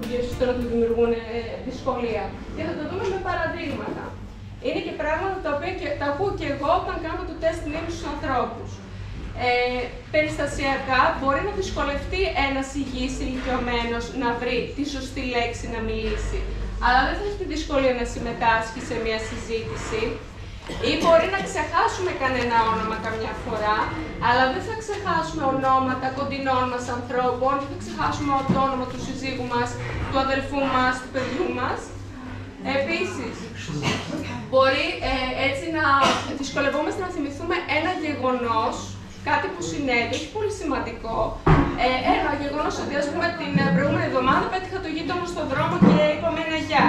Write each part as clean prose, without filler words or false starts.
λειτουργίες ώστε να του δημιουργούν δυσκολία. Και θα το δούμε με παραδείγματα. Είναι και πράγματα τα οποία τα ακούω και εγώ όταν κάνω το τεστ μνήμης στους ανθρώπους. Περιστασιακά μπορεί να δυσκολευτεί ένας υγιής ηλικιωμένος να βρει τη σωστή λέξη να μιλήσει, αλλά δεν θα έχει τη δυσκολία να συμμετάσχει σε μια συζήτηση. Ή μπορεί να ξεχάσουμε κανένα όνομα καμιά φορά, αλλά δεν θα ξεχάσουμε ονόματα κοντινών μας ανθρώπων, δεν θα ξεχάσουμε το όνομα του συζύγου μας, του αδελφού μας, του παιδιού μας. Επίσης, μπορεί έτσι να δυσκολευόμαστε να θυμηθούμε ένα γεγονός, κάτι που συνέβη, όχι πολύ σημαντικό. Ένα γεγονός ότι, ας πούμε, την προηγούμενη εβδομάδα πέτυχα το γείτονο στον δρόμο και είπαμε ένα γεια.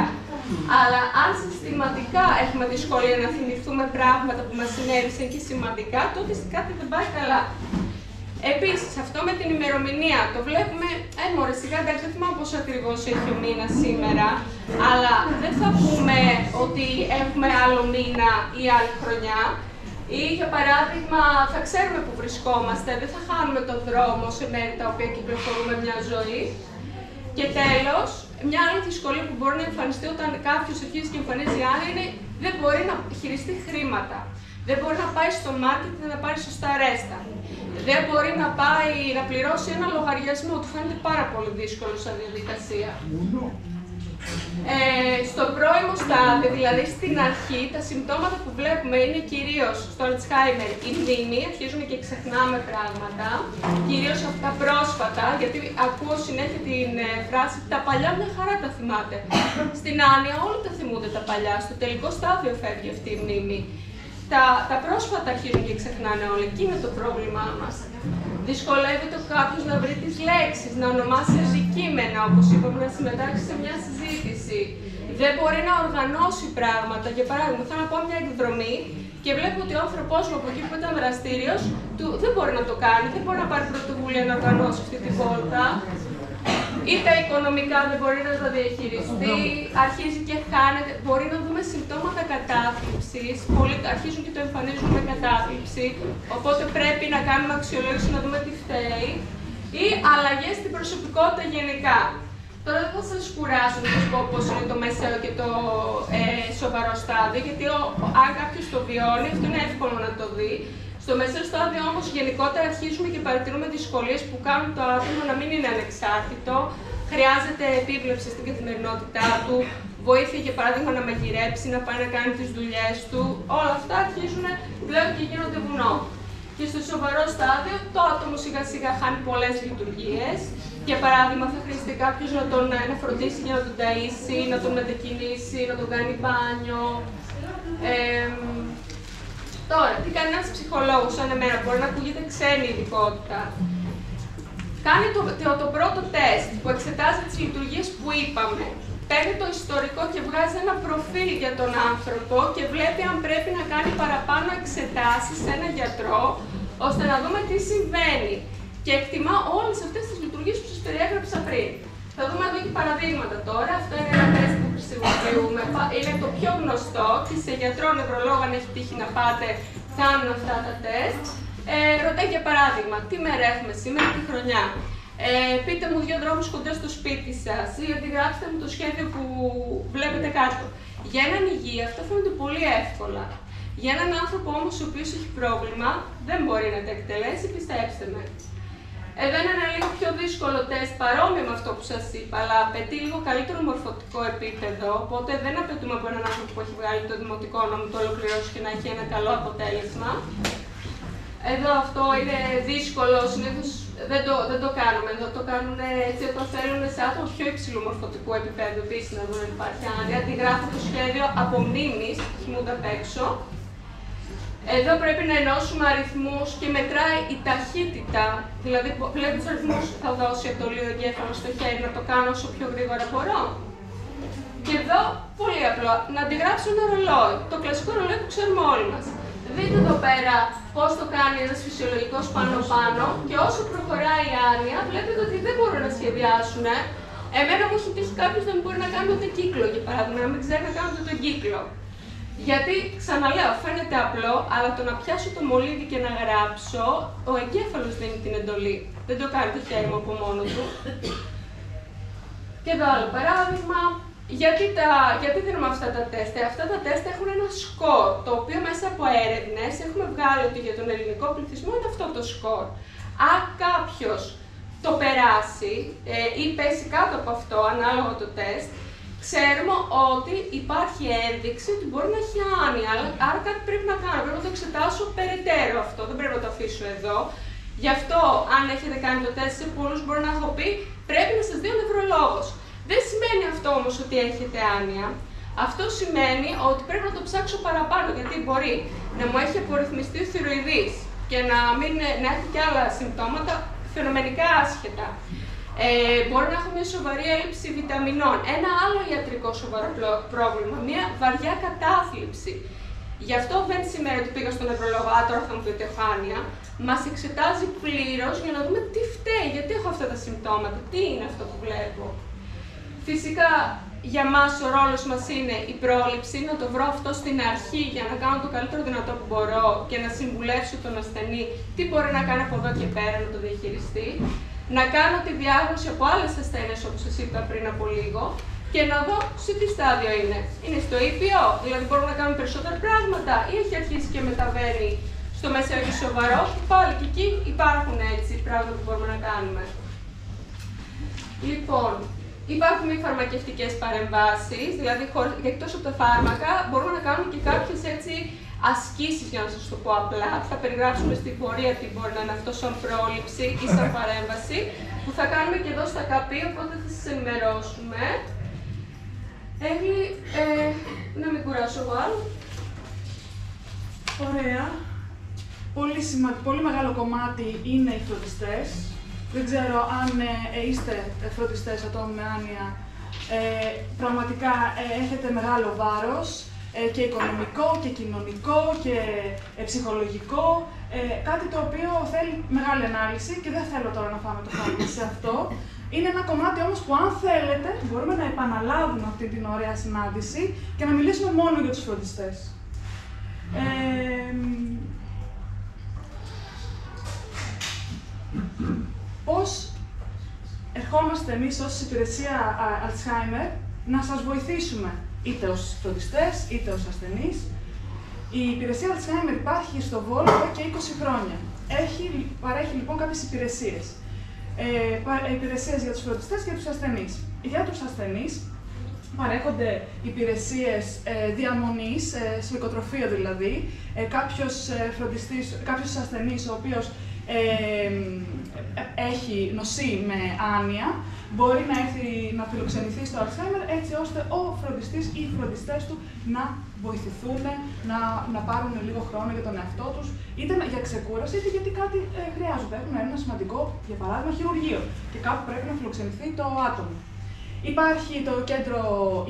Αλλά αν συστηματικά έχουμε δυσκολία να θυμηθούμε πράγματα που μας συνέβησαν και σημαντικά, τότε κάτι δεν πάει καλά. Επίσης, αυτό με την ημερομηνία, το βλέπουμε, μωρέ, σιγά εντάξει, δεν θυμάμαι πώς ακριβώς έχει ο μήνας σήμερα, αλλά δεν θα πούμε ότι έχουμε άλλο μήνα ή άλλη χρονιά. Ή, για παράδειγμα, θα ξέρουμε που βρισκόμαστε, δεν θα χάνουμε τον δρόμο σε μέρη τα οποία κυκλοφορούμε μια ζωή. Και τέλος, μια άλλη δυσκολία που μπορεί να εμφανιστεί όταν κάποιος αρχίζει και εμφανίζει άλλη είναι δεν μπορεί να χειριστεί χρήματα. Δεν μπορεί να πάει στο μάρκετ και να πάρει σωστά ρέστα. Δεν μπορεί να πάει να πληρώσει ένα λογαριασμό, του φαίνεται πάρα πολύ δύσκολο σαν διαδικασία. Στο πρώιμο στάδιο, δηλαδή στην αρχή, τα συμπτώματα που βλέπουμε είναι κυρίως στο Alzheimer η μνήμη, αρχίζουμε και ξεχνάμε πράγματα, κυρίως αυτά τα πρόσφατα, γιατί ακούω συνέχεια την φράση «τα παλιά μια χαρά τα θυμάται». Στην άνοια όλοι τα θυμούνται τα παλιά, στο τελικό στάδιο φεύγει αυτή η μνήμη. Τα πρόσφατα αρχίζουν και ξεχνάνε όλοι, εκεί είναι το πρόβλημά μας. Δυσκολεύεται κάποιος να βρει τις λέξεις, να ονομάσει αντικείμενα, όπως είπαμε, να συμμετάξει σε μια συζήτηση. Δεν μπορεί να οργανώσει πράγματα. Για παράδειγμα, θέλω να πάω μια εκδρομή και βλέπω ότι ο άνθρωπός μου από εκεί που ήταν δραστήριος δεν μπορεί να το κάνει, δεν μπορεί να πάρει πρωτοβουλία να οργανώσει αυτή τη βόλτα. Ή τα οικονομικά δεν μπορεί να τα διαχειριστεί, αρχίζει και χάνεται. Μπορεί να δούμε συμπτώματα κατάθλιψης, πολλοί αρχίζουν και το εμφανίζουν με κατάθλιψη, οπότε πρέπει να κάνουμε αξιολόγηση να δούμε τι φταίει. Ή αλλαγές στην προσωπικότητα γενικά. Τώρα δεν θα σας κουράσω να σας πω πώς είναι το μεσαίο και το σοβαρό στάδιο, γιατί αν κάποιος το βιώνει, αυτό είναι εύκολο να το δει. Στο μεσαίο στάδιο όμως γενικότερα αρχίζουμε και παρατηρούμε δυσκολίες που κάνουν το άτομο να μην είναι ανεξάρτητο. Χρειάζεται επίβλεψη στην καθημερινότητά του, βοήθεια για παράδειγμα να μαγειρέψει, να πάει να κάνει τις δουλειές του. Όλα αυτά αρχίζουν πλέον και γίνονται βουνό. Και στο σοβαρό στάδιο το άτομο σιγά σιγά χάνει πολλές λειτουργίες. Για παράδειγμα, θα χρειαστεί κάποιος να φροντίσει για να τον ταΐσει, να τον μετακινήσει, να τον κάνει μπάνιο. Τώρα, τι κάνει ένας ψυχολόγος σαν εμένα, μπορεί να ακούγεται ξένη ειδικότητα. Κάνει το πρώτο τεστ που εξετάζει τις λειτουργίες που είπαμε. Παίρνει το ιστορικό και βγάζει ένα προφίλ για τον άνθρωπο και βλέπει αν πρέπει να κάνει παραπάνω εξετάσεις σε έναν γιατρό, ώστε να δούμε τι συμβαίνει. Και εκτιμά όλες αυτές τις λειτουργίες που σας περιέγραψα πριν. Θα δούμε εδώ και παραδείγματα τώρα. Αυτό είναι ένα τεστ που χρησιμοποιούμε. Είναι το πιο γνωστό και σε γιατρό νευρολόγο, αν έχει τύχει να πάτε, κάνουν αυτά τα τεστ. Ρωτάει για παράδειγμα, τι μέρα έχουμε σήμερα, τι χρονιά. Πείτε μου 2 δρόμους κοντά στο σπίτι σας ή αντιγράψτε μου το σχέδιο που βλέπετε κάτω. Για έναν υγιή αυτό φαίνεται πολύ εύκολα. Για έναν άνθρωπο όμως ο οποίος έχει πρόβλημα, δεν μπορεί να τα εκτελέσει, πιστέψτε με. Εδώ είναι ένα λίγο πιο δύσκολο τεστ, παρόμοιο με αυτό που σας είπα, αλλά απαιτεί λίγο καλύτερο μορφωτικό επίπεδο. Οπότε δεν απαιτούμε από έναν άνθρωπο που έχει βγάλει το δημοτικό να μου το ολοκληρώσει και να έχει ένα καλό αποτέλεσμα. Εδώ αυτό είναι δύσκολο, συνήθως δεν το κάνουμε. Εδώ το κάνουν έτσι όταν θέλουν σε άτομα πιο υψηλού μορφωτικού επίπεδου. Επίσης να δουν αν υπάρχει άνοια. Αντιγράφω το σχέδιο από μνήμης, θυμούνται απ' έξω. Εδώ πρέπει να ενώσουμε αριθμούς και μετράει η ταχύτητα. Δηλαδή, βλέπω τους αριθμούς θα δώσει από το λιοεγκέφαλο στο χέρι να το κάνω όσο πιο γρήγορα μπορώ. Και εδώ, πολύ απλό, να αντιγράψω ένα ρολόι. Το κλασικό ρολόι που ξέρουμε όλοι μας. Δείτε εδώ πέρα πώς το κάνει ένας φυσιολογικός πάνω-πάνω και όσο προχωράει η άνοια, βλέπετε ότι δεν μπορούν να σχεδιάσουν. Εμένα μου έχει τύχει κάποιος να μην μπορεί να κάνει ούτε κύκλο, για παράδειγμα, να μην ξέρει να κάνω ούτε τον κύκλο. Γιατί, ξαναλέω, φαίνεται απλό, αλλά το να πιάσω το μολύβι και να γράψω, ο εγκέφαλος δίνει την εντολή. Δεν το κάνει το χέρι μου από μόνο του. Και εδώ άλλο παράδειγμα. Γιατί δίνουμε αυτά τα τεστ? Αυτά τα τεστ έχουν ένα σκορ, το οποίο μέσα από έρευνες έχουμε βγάλει ότι για τον ελληνικό πληθυσμό είναι αυτό το σκορ. Αν κάποιος το περάσει ή πέσει κάτω από αυτό, ανάλογα το τεστ, ξέρουμε ότι υπάρχει ένδειξη ότι μπορεί να έχει άνοια. Άρα κάτι πρέπει να κάνω, πρέπει να το εξετάσω περαιτέρω αυτό, δεν πρέπει να το αφήσω εδώ. Γι' αυτό, αν έχετε κάνει το τεστ σε πολλούς, μπορεί να έχω πει, πρέπει να σας δει ο νευρολόγος. Δεν σημαίνει αυτό όμως ότι έχετε άνοια. Αυτό σημαίνει ότι πρέπει να το ψάξω παραπάνω, γιατί μπορεί να μου έχει απορριθμιστεί ο θηροειδής και να έχει και άλλα συμπτώματα φαινομενικά άσχετα. Μπορεί να έχω μια σοβαρή έλλειψη βιταμινών, ένα άλλο ιατρικό σοβαρό πρόβλημα, μια βαριά κατάθλιψη. Γι' αυτό δεν σημαίνει ότι πήγα στον νευρολόγο, τώρα θα μου πείτε έχω άνοια. Μας εξετάζει πλήρως για να δούμε τι φταίει, γιατί έχω αυτά τα συμπτώματα, τι είναι αυτό που βλέπω. Φυσικά, για μας ο ρόλος μας είναι η πρόληψη, να το βρω αυτό στην αρχή για να κάνω το καλύτερο δυνατό που μπορώ και να συμβουλεύσω τον ασθενή τι μπορεί να κάνει από εδώ και πέρα να το διαχειριστεί. Να κάνω τη διάγνωση από άλλες ασθένειες, όπως σας είπα πριν από λίγο, και να δω σε τι στάδιο είναι. Είναι στο ήπιο, δηλαδή μπορούμε να κάνουμε περισσότερα πράγματα, ή έχει αρχίσει και μεταβαίνει στο μεσαίο και σοβαρό, πάλι και εκεί υπάρχουν έτσι πράγματα που μπορούμε να κάνουμε. Λοιπόν, υπάρχουν μη φαρμακευτικές παρεμβάσεις, δηλαδή εκτός από τα φάρμακα, μπορούμε να κάνουμε και κάποιες έτσι ασκήσεις, για να σας το πω απλά. Θα περιγράψουμε στην πορεία τι μπορεί να είναι αυτό σαν πρόληψη ή σαν παρέμβαση, που θα κάνουμε και εδώ στα ΚΑΠΗ, οπότε θα σας ενημερώσουμε. Να μην κουράσω εγώ άλλο. Ωραία. Πολύ μεγάλο κομμάτι είναι οι φροντιστές. Δεν ξέρω αν είστε φροντιστές ατόμων με άνοια. Πραγματικά έχετε μεγάλο βάρος και οικονομικό και κοινωνικό και ψυχολογικό. Κάτι το οποίο θέλει μεγάλη ανάλυση και δεν θέλω τώρα να φάμε το χρόνο σε αυτό. Είναι ένα κομμάτι όμως που αν θέλετε μπορούμε να επαναλάβουμε αυτή την ωραία συνάντηση και να μιλήσουμε μόνο για τους φροντιστές. Πώς ερχόμαστε εμείς ως υπηρεσία Alzheimer να σας βοηθήσουμε, είτε ως φροντιστές, είτε ως ασθενείς. Η υπηρεσία Alzheimer υπάρχει στο Βόλο εδώ και 20 χρόνια. Παρέχει λοιπόν κάποιες υπηρεσίες. Υπηρεσίες για τους φροντιστές και τους ασθενείς. Για τους ασθενείς παρέχονται υπηρεσίες διαμονής, στο οικοτροφείο δηλαδή. Κάποιος ασθενής ο οποίος έχει νοσεί με άνοια, μπορεί να έρθει να φιλοξενηθεί στο Alzheimer έτσι ώστε ο φροντιστής ή οι φροντιστές του να βοηθηθούν, να πάρουν λίγο χρόνο για τον εαυτό τους, είτε για ξεκούραση, είτε γιατί κάτι χρειάζονται. Έχουν ένα σημαντικό, για παράδειγμα, χειρουργείο και κάπου πρέπει να φιλοξενηθεί το άτομο. Υπάρχει το κέντρο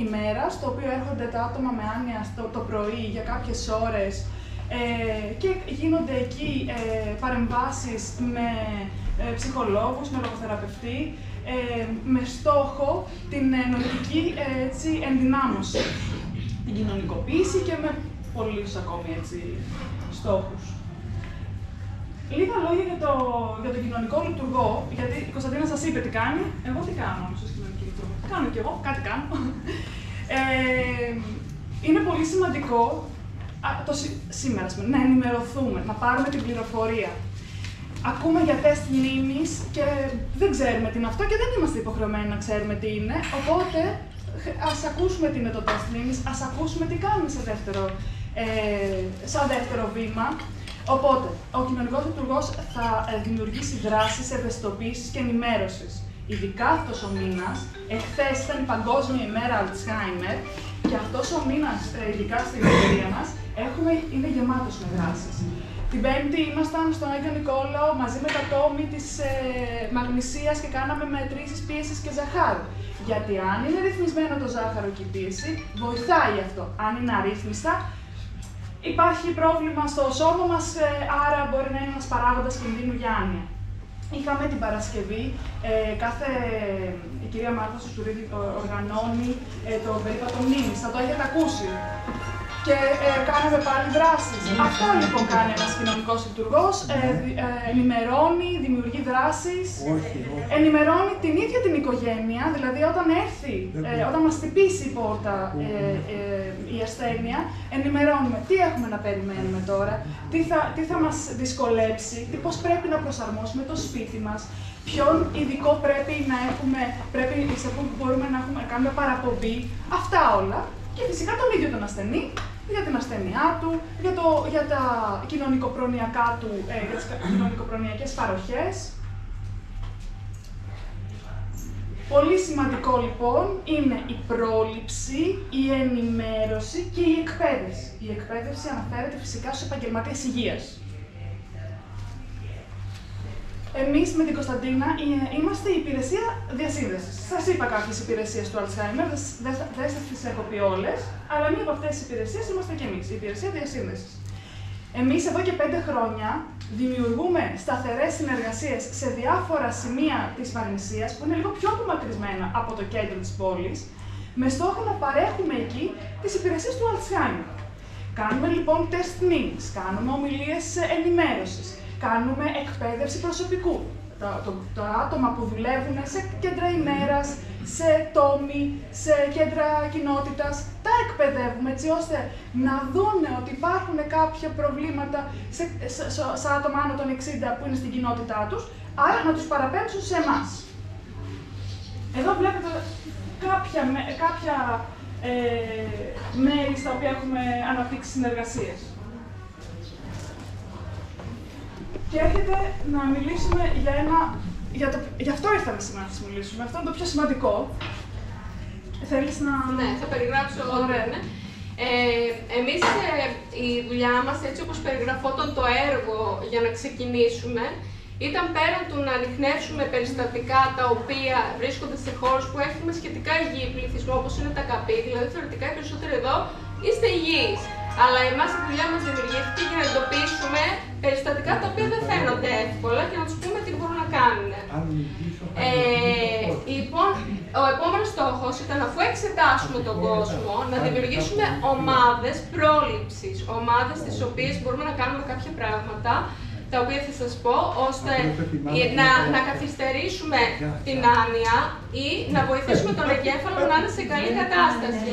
ημέρας, το οποίο έρχονται τα άτομα με άνοια το πρωί για κάποιες ώρες και γίνονται εκεί παρεμβάσεις με ψυχολόγους, με λογοθεραπευτή, με στόχο την νοητική ενδυνάμωση, την κοινωνικοποίηση και με πολλούς ακόμη στόχους. Λίγα λόγια για τον κοινωνικό λειτουργό, γιατί η Κωνσταντίνα σας είπε τι κάνει, εγώ τι κάνω όμως ως κοινωνική λειτουργό. Κάνω κι εγώ, κάτι κάνω. Είναι πολύ σημαντικό σήμερα να ενημερωθούμε, να πάρουμε την πληροφορία. Ακούμε για τεστ μνήμης και δεν ξέρουμε τι είναι αυτό και δεν είμαστε υποχρεωμένοι να ξέρουμε τι είναι, οπότε ας ακούσουμε τι είναι το τεστ μνήμης, ας ακούσουμε τι κάνουμε σαν δεύτερο βήμα. Οπότε, ο κοινωνικός λειτουργός θα δημιουργήσει δράσεις ευαισθητοποίησης και ενημέρωσης. Ειδικά αυτός ο μήνας, εχθές ήταν η Παγκόσμια ημέρα Alzheimer και αυτός ο μήνας, ειδικά στην εταιρεία μας, είναι γεμάτος με δράσεις. Την Πέμπτη ήμασταν στον Άγιο Νικόλαο μαζί με τα τόμοι της μαγνησίας και κάναμε μετρήσεις πίεσης και ζαχάρου. Γιατί αν είναι ρυθμισμένο το ζάχαρο και η πίεση, βοηθάει αυτό. Αν είναι αρρύθμιστα, υπάρχει πρόβλημα στο σώμα μας, άρα μπορεί να είναι ένας παράγοντας κινδύνου για άνοια. Είχαμε την Παρασκευή, η κυρία Μάρθα Σουσουρίδη οργανώνει το περίπατο μνήμης, θα το έχετε ακούσει. και κάνουμε πάλι δράσεις. Αυτό λοιπόν κάνει ένας κοινωνικός λειτουργός, ενημερώνει, δημιουργεί δράσεις, ενημερώνει την ίδια την οικογένεια, δηλαδή όταν έρθει, όταν μας χτυπήσει η πόρτα η ασθένεια, ενημερώνουμε τι έχουμε να περιμένουμε τώρα, τι θα μας δυσκολέψει, πώς πρέπει να προσαρμόσουμε το σπίτι μας, ποιον ειδικό πρέπει να έχουμε, σε πού μπορούμε να κάνουμε παραπομπή, αυτά όλα. Και φυσικά τον ίδιο τον ασθενή, για την ασθένειά του, για τα κοινωνικοπρονοιακά του, για τις κοινωνικοπρονοιακές παροχές. Πολύ σημαντικό λοιπόν είναι η πρόληψη, η ενημέρωση και η εκπαίδευση. Η εκπαίδευση αναφέρεται φυσικά στους επαγγελματίες υγείας. Εμείς με την Κωνσταντίνα είμαστε η υπηρεσία διασύνδεσης. Σας είπα κάποιες υπηρεσίες του Alzheimer, δεν σας τις έχω πει όλες, αλλά μία από αυτές τις υπηρεσίες είμαστε και εμείς, η υπηρεσία διασύνδεσης. Εμείς εδώ και 5 χρόνια δημιουργούμε σταθερές συνεργασίες σε διάφορα σημεία της Μαγνησίας, που είναι λίγο πιο απομακρυσμένα από το κέντρο της πόλης, με στόχο να παρέχουμε εκεί τις υπηρεσίες του Alzheimer. Κάνουμε λοιπόν test meetings, κάνουμε ομιλίες ενημέρωσης, κάνουμε εκπαίδευση προσωπικού. Τα άτομα που δουλεύουν σε κέντρα ημέρας, σε τόμοι, σε κέντρα κοινότητας, τα εκπαιδεύουμε έτσι ώστε να δούνε ότι υπάρχουν κάποια προβλήματα σε άτομα άνω των 60 που είναι στην κοινότητά τους, άρα να τους παραπέμψουν σε εμάς. Εδώ βλέπετε κάποια μέρη στα οποία έχουμε αναπτύξει συνεργασίες. Και έρχεται να μιλήσουμε γι' αυτό ήρθαμε σήμερα να σας μιλήσουμε. Αυτό είναι το πιο σημαντικό. Θέλεις να... Ναι, θα περιγράψω εγώ. Ναι. Εμείς η δουλειά μας, έτσι όπως περιγραφόταν το έργο για να ξεκινήσουμε, ήταν πέραν του να ανιχνεύσουμε περιστατικά τα οποία βρίσκονται σε χώρους που έχουμε σχετικά υγιή πληθυσμό, όπως είναι τα ΚΑΠΗ, δηλαδή θεωρητικά οι περισσότεροι εδώ είστε υγιείς. Αλλά εμάς η δουλειά μας δημιουργήθηκε για να εντοπίσουμε περιστατικά τα οποία δεν φαίνονται εύκολα και να τους πούμε τι μπορούν να κάνουν. Λοιπόν, ο επόμενος στόχος ήταν, αφού εξετάσουμε τον κόσμο, να δημιουργήσουμε ομάδες πρόληψης. Ομάδες τις οποίες μπορούμε να κάνουμε κάποια πράγματα, τα οποία θα σας πω, ώστε να καθυστερήσουμε την άνοια ή να βοηθήσουμε τον εγκέφαλο να είναι σε καλή κατάσταση.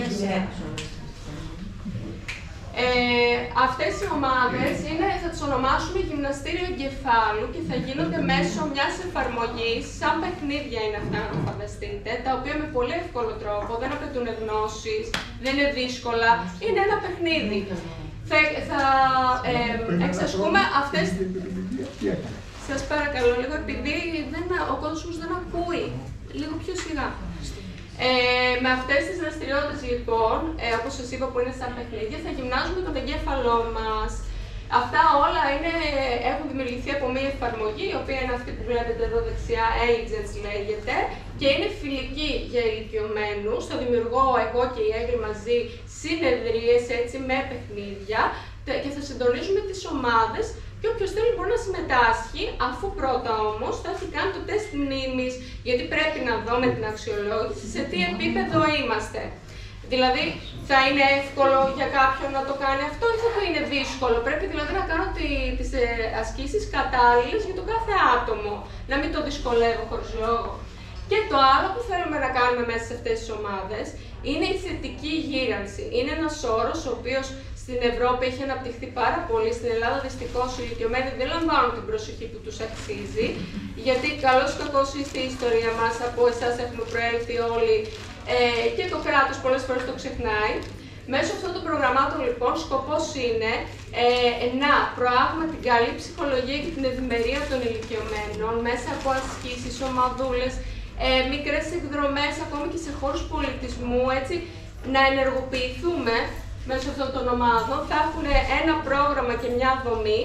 Αυτές οι ομάδες θα τις ονομάσουμε γυμναστήριο εγκεφάλου και θα γίνονται μέσω μιας εφαρμογής, σαν παιχνίδια είναι αυτά να το φανταστείτε, τα οποία με πολύ εύκολο τρόπο, δεν απαιτούν γνώσεις, δεν είναι δύσκολα, είναι ένα παιχνίδι. Θα εξασκούμε αυτές... Σας παρακαλώ λίγο, επειδή ο κόσμος δεν ακούει, λίγο πιο σιγά. Με αυτές τις δραστηριότητες λοιπόν, όπως σας είπα που είναι σαν παιχνίδια, θα γυμνάζουμε τον εγκέφαλό μας. Αυτά όλα έχουν δημιουργηθεί από μια εφαρμογή, η οποία είναι αυτή που βλέπετε εδώ δεξιά, Agents λέγεται, και είναι φιλική για ηλικιωμένους. Το δημιουργώ εγώ και η Έγκλη μαζί συνεδρίες έτσι με παιχνίδια και θα συντονίζουμε τις ομάδες. Και όποιος θέλει μπορεί να συμμετάσχει, αφού πρώτα όμως θα έχει κάνει το τεστ μνήμης, γιατί πρέπει να δούμε την αξιολόγηση σε τι επίπεδο είμαστε. Δηλαδή, θα είναι εύκολο για κάποιον να το κάνει αυτό ή θα το είναι δύσκολο. Πρέπει δηλαδή να κάνω τις ασκήσεις κατάλληλες για τον κάθε άτομο, να μην το δυσκολεύω χωρίς λόγο. Και το άλλο που θέλουμε να κάνουμε μέσα σε αυτές τις ομάδες είναι η θετική γύρανση. Είναι ένας όρος ο οποίος στην Ευρώπη έχει αναπτυχθεί πάρα πολύ. Στην Ελλάδα δυστυχώς οι ηλικιωμένοι δεν λαμβάνουν την προσοχή που τους αξίζει, γιατί καλώς ή κακώς στη ιστορία μας, από εσάς έχουμε προέλθει όλοι και το κράτος πολλές φορές το ξεχνάει. Μέσω αυτών των προγραμμάτων λοιπόν σκοπός είναι να προάγουμε την καλή ψυχολογία και την ευημερία των ηλικιωμένων μέσα από ασκήσεις, ομαδούλες, μικρές εκδρομές, ακόμη και σε χώρους πολιτισμού, έτσι, να ενεργοποιηθούμε μέσω αυτών των ομάδων. Θα έχουν ένα πρόγραμμα και μια δομή.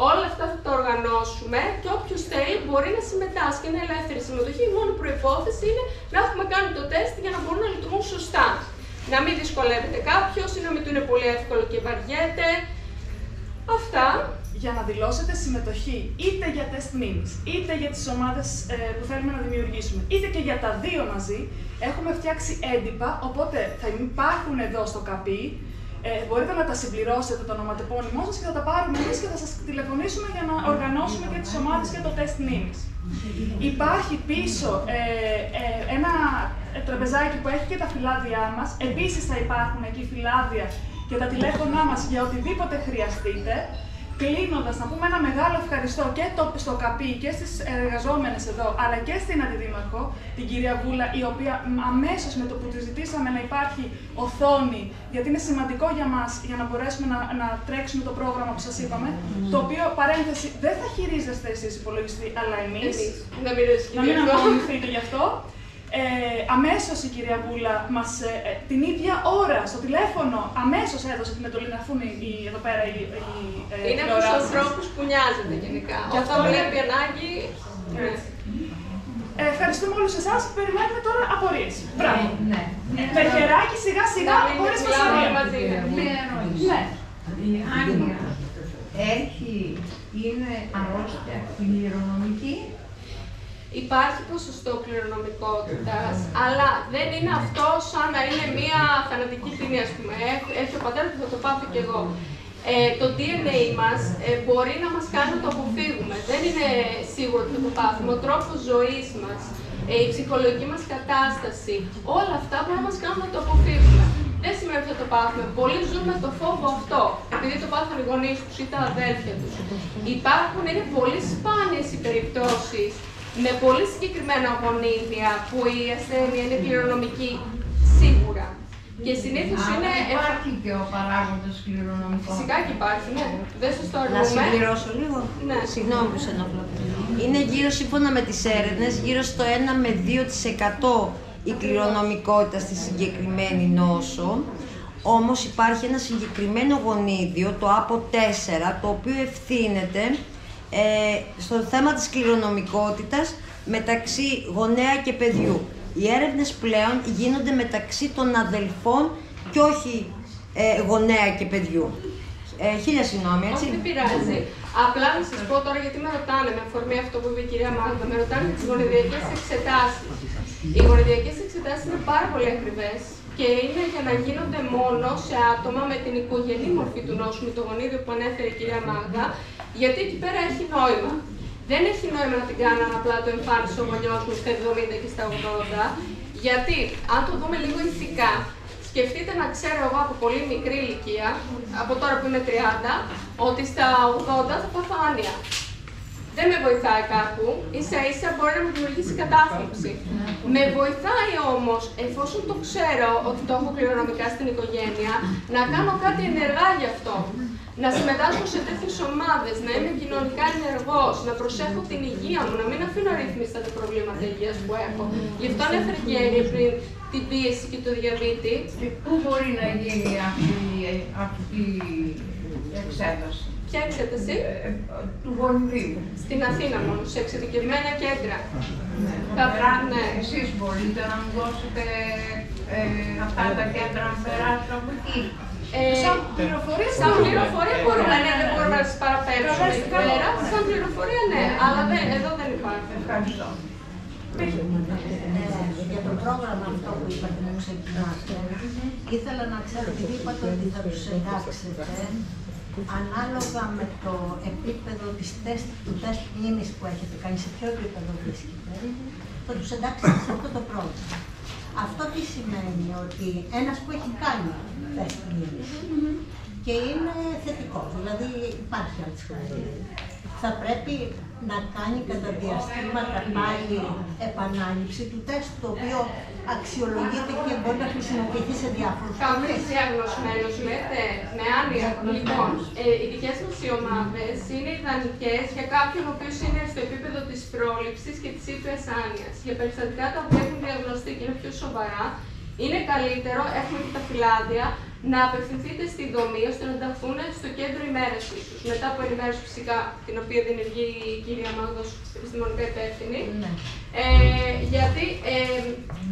Όλα αυτά θα τα οργανώσουμε και όποιος θέλει μπορεί να συμμετάσχει. Είναι ελεύθερη συμμετοχή. Η μόνη προϋπόθεση είναι να έχουμε κάνει το τεστ για να μπορούν να λειτουργούν σωστά. Να μην δυσκολεύεται κάποιος ή να μην του είναι πολύ εύκολο και βαριέται. Αυτά. Για να δηλώσετε συμμετοχή είτε για test meetings, είτε για τις ομάδες που θέλουμε να δημιουργήσουμε, είτε και για τα δύο μαζί, έχουμε φτιάξει έντυπα, οπότε θα υπάρχουν εδώ στο ΚΑΠΗ μπορείτε να τα συμπληρώσετε το ονοματεπώνυμό σας και θα τα πάρουμε εμείς και θα σας τηλεφωνήσουμε για να οργανώσουμε και τις ομάδες και το τεστ μνήμης. Υπάρχει πίσω ένα τραπεζάκι που έχει και τα φυλάδια μας. Επίσης θα υπάρχουν εκεί φυλάδια και τα τηλέφωνά μας για οτιδήποτε χρειαστείτε. Κλείνοντας, να πούμε ένα μεγάλο ευχαριστώ και στο ΚΑΠΗ και στις εργαζόμενες εδώ, αλλά και στην Αντιδήμαρχο, την κυρία Βούλα, η οποία αμέσως με το που τη ζητήσαμε να υπάρχει οθόνη, γιατί είναι σημαντικό για μας, για να μπορέσουμε να τρέξουμε το πρόγραμμα που σας είπαμε, το οποίο, παρένθεση, δεν θα χειρίζεστε εσείς υπολογιστή, αλλά εμείς. Να μην αγωνιστείτε γι' αυτό. Αμέσως η κυρία Βούλα μας την ίδια ώρα στο τηλέφωνο αμέσως έδωσε την εντολή να έρθουν εδώ πέρα οι είναι από τους ανθρώπους που νοιάζεται γενικά. Αυτό βλέπει ανάγκη. Ευχαριστούμε όλους εσάς. Περιμένουμε τώρα απορίες. Μπράβο. Με χεράκι σιγά σιγά χωρίς φασαρία. Ναι. Η Άνια είναι αρρώστια κληρονομική. Υπάρχει ποσοστό κληρονομικότητας, αλλά δεν είναι αυτό σαν να είναι μία θανατική ποινή, ας πούμε. Έχει ο πατέρας που θα το πάθω κι εγώ. Το DNA μας μπορεί να μας κάνει να το αποφύγουμε. Δεν είναι σίγουρο ότι θα το πάθουμε. Ο τρόπος ζωής μας, η ψυχολογική μας κατάσταση, όλα αυτά μπορεί να μας κάνουν να το αποφύγουμε. Δεν σημαίνει ότι θα το πάθουμε. Πολλοί ζουν με το φόβο αυτό, επειδή το πάθουν οι γονείς τους ή τα αδέλφια τους. Είναι πολύ σπάνιες οι περιπτώσεις με πολύ συγκεκριμένα γονίδια που η ασθένεια είναι κληρονομική, σίγουρα. Και συνήθως είναι. Υπάρχει και ο παράγοντας κληρονομικό. Φυσικά και υπάρχει, ναι. Δεν σας το αρνούμε. Να συμπληρώσω λίγο. Ναι. Συγγνώμη που σε ενοχλώ. Είναι γύρω, σύμφωνα με τις έρευνες, γύρω στο 1 με 2% η κληρονομικότητα στη συγκεκριμένη νόσο. Όμως υπάρχει ένα συγκεκριμένο γονίδιο, το APO4, το οποίο ευθύνεται στο θέμα της κληρονομικότητας μεταξύ γονέα και παιδιού. Οι έρευνες πλέον γίνονται μεταξύ των αδελφών και όχι γονέα και παιδιού. Χίλια συγγνώμη, έτσι. Όχι, δεν πειράζει. Απλά να σας πω τώρα, γιατί με ρωτάνε, με αφορμή αυτό που είπε η κυρία Μάγδα, με ρωτάνε τις γονιδιακές εξετάσεις. Οι γονιδιακές εξετάσεις είναι πάρα πολύ ακριβές και είναι για να γίνονται μόνο σε άτομα με την οικογενή μορφή του νόσου, με το γονίδιο που ανέφερε η κυρία Μάγδα, γιατί εκεί πέρα έχει νόημα. Δεν έχει νόημα να την κάνανε απλά το εμφάνισε ο γονιός μου στα 70 και στα 80, γιατί αν το δούμε λίγο ηθικά, σκεφτείτε να ξέρω εγώ από πολύ μικρή ηλικία, από τώρα που είμαι 30, ότι στα 80 θα πάθω άνοια. Δεν με βοηθάει κάπου, ίσα ίσα μπορεί να μου δημιουργήσει κατάθλιψη. Με βοηθάει όμως, εφόσον το ξέρω ότι το έχω κληρονομικά στην οικογένεια, να κάνω κάτι ενεργά γι' αυτό. Να συμμετάσχω σε τέτοιες ομάδες, να είμαι κοινωνικά ενεργός, να προσέχω την υγεία μου, να μην αφήνω αρρύθμιστα τα προβλήματα υγείας που έχω. Γι' αυτό ανέφερε και η πριν την πίεση και το διαβήτη. Πού μπορεί να γίνει αυτή η εξέταση? Ποια εξέταση? Του γονιδίου. Στην Αθήνα μόνο, σε εξειδικευμένα κέντρα. Ναι. Εσείς μπορείτε να μου δώσετε αυτά τα κέντρα να περάσουν από εκεί? Σαν πληροφορία μπορούμε, ναι, δεν μπορούμε να σας παραπέμψουμε εκεί πέρα. Σαν πληροφορία, ναι, αλλά εδώ δεν υπάρχει. Ευχαριστώ. Για το πρόγραμμα αυτό που είπατε να ξεκινάτε, ήθελα να ξέρω, επειδή είπατε ότι θα τους εντάξετε, ανάλογα με το επίπεδο του τεστ μνήμης που έχετε κάνει, σε ποιο επίπεδο βρίσκεται, θα τους εντάξετε σε αυτό το πρόγραμμα. Αυτό τι σημαίνει? Ότι ένας που έχει κάνει τεστ μνήμης και είναι θετικός, δηλαδή υπάρχει Alzheimer, θα πρέπει να κάνει κατά διαστήματα πάλι επανάληψη του τεστ, το οποίο αξιολογείται και μπορεί να χρησιμοποιηθεί σε διάφορους τομείς. Κάποιος διαγνωσμένος λέτε, με άνοια. Λοιπόν, οι δικές μας οι ομάδες είναι ιδανικές για κάποιον ο οποίος είναι στο επίπεδο της πρόληψης και της ήπιας άνοιας. Για περιστατικά τα οποία έχουν διαγνωστεί και είναι πιο σοβαρά, είναι καλύτερο, έχουμε και τα φυλάδια, να απευθυνθείτε στη δομή ώστε να ενταχθούν στο κέντρο ημέρασης τους. Μετά από ενημέρωση φυσικά, την οποία διενεργεί η κυρία Μάγδος, επιστημονικά υπεύθυνη. Ναι. Γιατί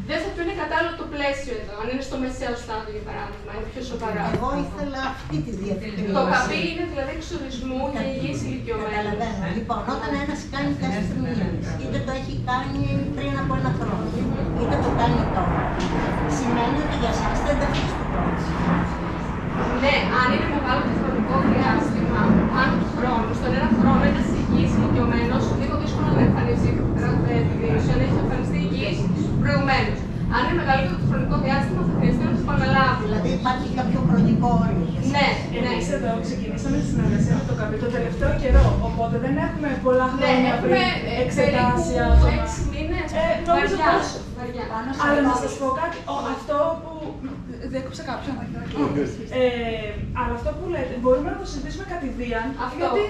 δεν θα του είναι κατάλληλο το πλαίσιο εδώ, αν είναι στο μεσαίο στάδιο για παράδειγμα, είναι πιο σοβαρά. Εγώ ήθελα αυτή τη διευκρίνηση. Το ΚΑΠΗ είναι δηλαδή εξορισμού για υγιείς ηλικιωμένους. Καταλαβαίνω. Λοιπόν, όταν ένας κάνει τεστ μνήμης, είτε το έχει κάνει πριν από ένα χρόνο, είτε το κάνει τώρα, σημαίνει ότι για εσάς δεν θα έχεις το πρόβλημα. Ναι, αν είναι μεγάλο το χρονικό διάστημα, πάνω του χρόνου, στον ένα χρόνο ένα υγιής ηλικιωμένος, λίγο δύσκολο να εμφανιστεί επιδείνωση, αν έχει εμφανιστεί υγιής προηγουμένως. Αν είναι μεγαλύτερο το χρονικό διάστημα, θα χρειαστεί να το επαναλάβει. Δηλαδή υπάρχει κάποιο χρονικό όριο. Ναι, εμείς εδώ ξεκινήσαμε τη συνεργασία με το ΚΑΠΗ το τελευταίο καιρό, οπότε δεν έχουμε πολλά χρόνια πριν εξετάσει άτομα. 6 μήνες, βαριά. Αλλά να σας πω κάτι, αυτό που... Διέκοψα κάποιον. Αλλά αυτό που λέτε, μπορούμε να το συζητήσουμε κατηδίαν, γιατί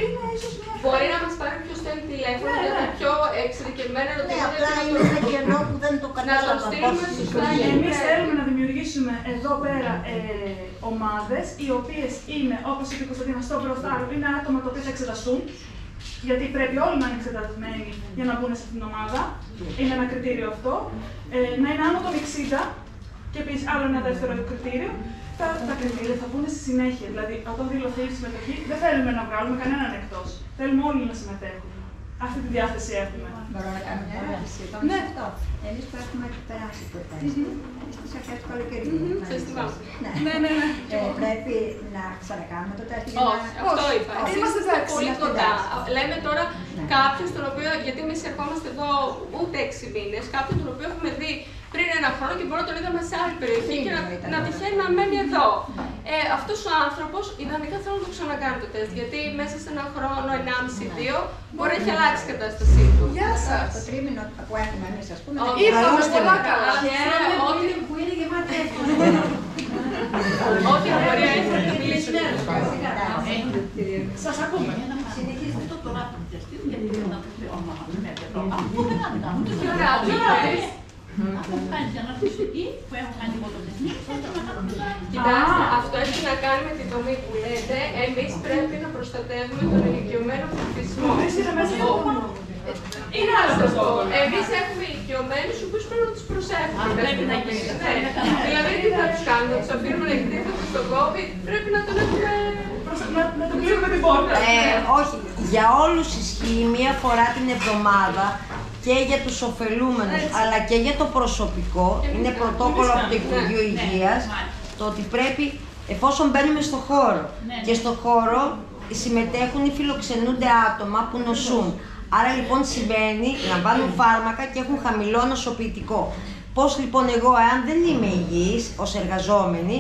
είναι ίσως μια... Μπορεί να μας πάρει ποιος θέλει τηλέφωνο, γιατί πιο εξειδικευμένα ερωτήματα. Ναι, απλά είναι ένα κενό που δεν το κατάλαβα. Να το στείλουμε σωστά. Εμείς θέλουμε να δημιουργήσουμε εδώ πέρα ομάδες, οι οποίες είναι, όπως είπε η Κωνσταντίνα, στο μπροστάρο, είναι άτομα τα οποία θα εξεταστούν. Γιατί πρέπει όλοι να είναι εξετασμένοι για να μπουν σε αυτήν την ομάδα. Είναι ένα κριτήριο αυτό. Να είναι άνω των 60. Και επίσης άλλο ένα δεύτερο κριτήριο. Τα κριτήρια θα μπουν στη συνέχεια. Δηλαδή, όταν δηλωθεί η συμμετοχή, δεν θέλουμε να βγάλουμε κανέναν εκτός. Θέλουμε όλοι να συμμετέχουν. Αυτή τη διάθεση έχουμε. Μπορώ να κάνω μια ερώτηση. Ναι. Εμείς που έχουμε περάσει το τεστ, στις αρχές του καλοκαιριού. Ναι. Πρέπει να ξανακάνουμε το τεστ. Όχι, αυτό είπα. Είμαστε πολύ κοντά. Λέμε τώρα κάποιον τον οποίο, γιατί εμείς ερχόμαστε εδώ ούτε 6 μήνες, κάποιον τον οποίο έχουμε δει πριν ένα χρόνο και μπορεί να τον είδαμε σε άλλη περιοχή και να τυχαίνει να μένει εδώ. Αυτός ο άνθρωπος ιδανικά θέλω να το ξανακάνει το τεστ, γιατί μέσα σε ένα χρόνο, 1,5-2, μπορεί να έχει αλλάξει η κατάστασή του. Γεια σας! Το τρίμηνο που έχουμε εμείς, ας πούμε, Ήρθαμε πολλά καλά. που είναι γεμάτα εύκολα. Ό,τι απορία έχετε να μιλήσουμε. Σας ακούμε. Συνεχίζετε το rapid test, γιατί δεν θα το αφού δεν θα το κάνουμε. Αφού κάνεις για να πεις εκεί που έχω κάνει υποτομισμή, θα το κάνουμε. Κοιτάξτε, αυτό έχει να κάνει με τη δομή που λέτε. Εμείς πρέπει να προστατεύουμε τον ηλικιωμένο πληθυσμό. Είναι άλλο αυτό. Εμείς έχουμε ηλικιωμένους, τους οποίους πρέπει να τους προσέχουμε. Πρέπει να γίνει. Δηλαδή, τι θα τους κάνουμε, να τους αφήνουμε να εκτίθεται στον COVID, πρέπει να τον έχουμε. Να το κλείνουμε την πόρτα. Όχι, για όλους ισχύει μία φορά την εβδομάδα και για τους ωφελούμενους, αλλά και για το προσωπικό. Είναι πρωτόκολλο από το Υπουργείο Υγείας, το ότι πρέπει, εφόσον μπαίνουμε στο χώρο και στο χώρο συμμετέχουν ή φιλοξενούνται άτομα που νοσούν. Άρα λοιπόν συμβαίνει, λαμβάνουν φάρμακα και έχουν χαμηλό νοσοποιητικό. Πώς λοιπόν εγώ, αν δεν είμαι υγιής ως εργαζόμενη,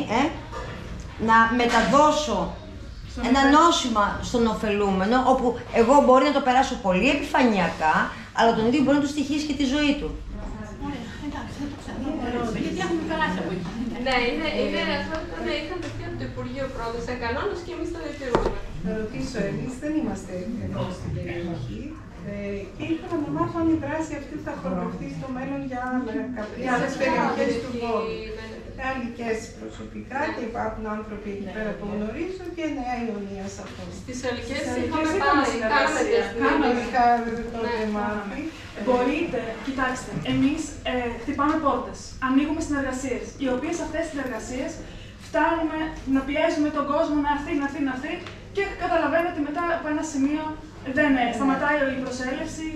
να μεταδώσω ένα νόσημα στον ωφελούμενο, όπου εγώ μπορεί να το περάσω πολύ επιφανειακά, αλλά τον ίδιο μπορεί να του στοιχήσει και τη ζωή του. Εντάξει, δεν το ξέρω. Γιατί έχουμε περάσει από εκεί. Ναι, είχαν τεθεί από το Υπουργείο πρώτα σαν κανόνες και εμείς τα διατηρούμε. Να ρωτήσω, εμείς δεν είμαστε εδώ στην περιοχή και ήθελα να μάθω αν η δράση αυτή θα χορηγηθεί στο μέλλον για άλλες περιοχές του Βόλου. Αλλικές προσωπικά και υπάρχουν άνθρωποι εκεί πέρα που γνωρίζω και Νέα Ιωνία σαφώς. Στις Αλλικές είχαμε πάει, κάναμε τεστ. Κανονικά δεν το έχουμε μάθει. Μπορείτε, κοιτάξτε, εμείς χτυπάμε πόρτες, ανοίγουμε συνεργασίες, οι οποίες αυτές οι συνεργασίες φτάνουμε να πιέζουμε τον κόσμο να έρθει και καταλαβαίνετε ότι μετά από ένα σημείο δεν σταματάει η προσέλευση,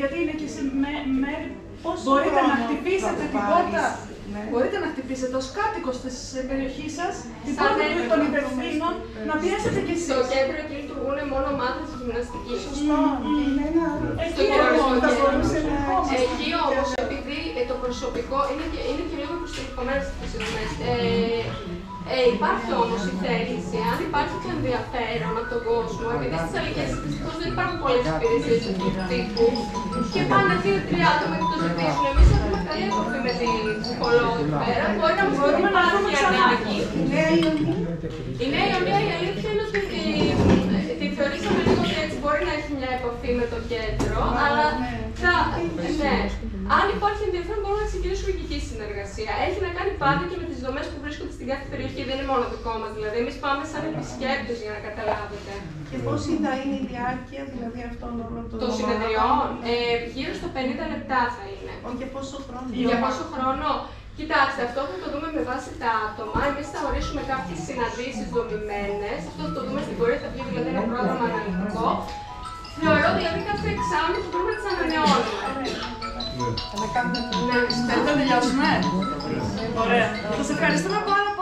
γιατί είναι και σε μέρη. Μπορείτε να χτυπήσετε την πόρτα. Μπορείτε να χτυπήσετε ως κάτοικος της περιοχής σας την πόρτα των υπευθύνων, να πιέσετε κι εσείς. Στο κέντρο εκεί λειτουργούν μόνο ομάδες γυμναστικής. Σωστό. Εκεί όμως, επειδή το προσωπικό είναι και λίγο προστατευμένο στις δομές. Υπάρχει όμως η θέληση, αν υπάρχει και ενδιαφέρον από τον κόσμο, επειδή στις Αλλικές δυστυχώς δεν υπάρχουν πολλές υπηρεσίες αυτού του τύπου και πάνε 2-3 άτομα και το ζητήσουν. Εμείς έχουμε καλή επαφή με την ψυχολόγο εκεί πέρα, μπορεί να μας πει ότι υπάρχει ανάγκη. Η Νέα Ιωνία, η αλήθεια είναι ότι τη θεωρήσαμε λίγο ότι έτσι μπορεί να έχει μια επαφή με το κέντρο, αλλά αν υπάρχει ενδιαφέρον μπορούμε να ξεκινήσουμε και εκεί συνεργασία. Έχει να κάνει πάντα και με τις δομές που βρίσκονται στην κάθε περιοχή, δεν είναι μόνο δικό μας. Δηλαδή, εμείς πάμε σαν επισκέπτες για να καταλάβετε. Και πόση θα είναι η διάρκεια, δηλαδή αυτών όλων των συνεδριών, γύρω στα 50 λεπτά θα είναι. Για πόσο χρόνο? Για πόσο χρόνο? Κοιτάξτε, αυτό θα το δούμε με βάση τα άτομα. Εμείς θα ορίσουμε κάποιες συναντήσεις δομημένες. Αυτό θα το δούμε στην πορεία, θα βγει δηλαδή ένα πρόγραμμα αναλυτικό. Θεωρώ δηλαδή κάθε εξάμηνο που μπορούμε να τις ανανεώνουμε. Θέλετε να τελειώσουμε? Ωραία. Σας ευχαριστούμε πάρα πολύ.